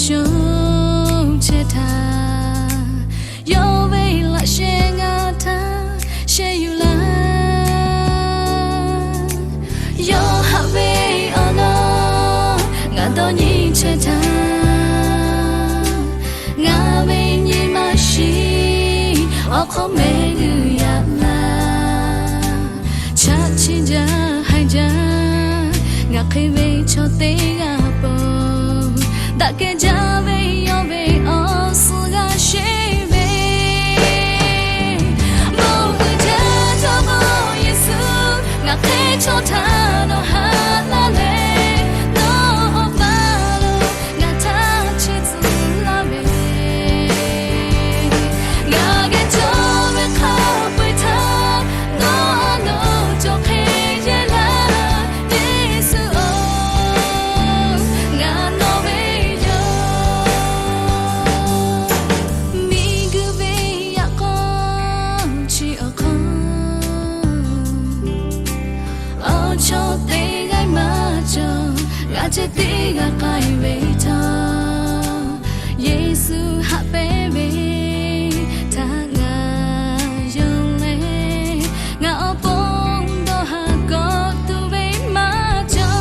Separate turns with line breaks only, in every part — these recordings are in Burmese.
ရှုံးချစ်တာယောဝေးလာရှေငါထားရှေယူလာယောဟာဝေးအော်နော်ငါတော့ညီချစ်တာငါဝေးညီမရှိအခုမဲယူရလာချစ်ချင်ကြဟိုင်ကြငါခေဝေးချောသေးကပေါ်တကယ်ကြဝေးယောဝေးအော်ဆူကရှိချောထားတော့ဟာလာလေတော့ပါလို့ငါထားချစ်စလာမေငါကကြောပဲခါပွေထားတော့ကြောက်ခဲရလာယေစုငါတော့ပဲယောမိဂဝေးရကောချီအခုချောသေးကမှချောငါချစ်သေးကကိုင်ဝေးချောယေစုဟာပဲပဲသာငါယုံလေငါအပေါ်တော့ဟာကောသူပဲမှချော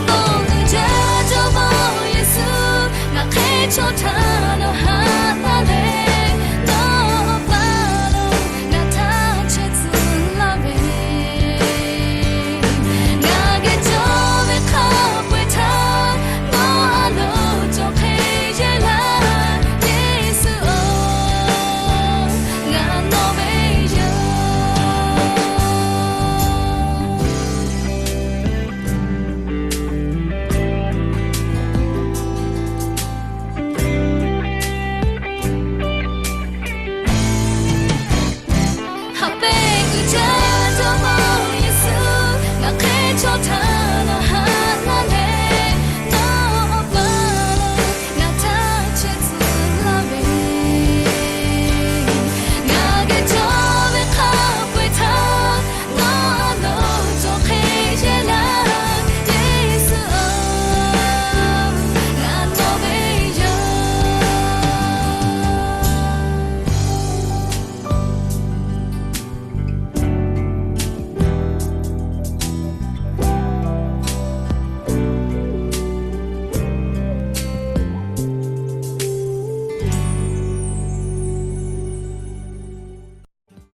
ပေါ်သူချောပေါ်ယေစုငါခဲချောထားတော့ဟာ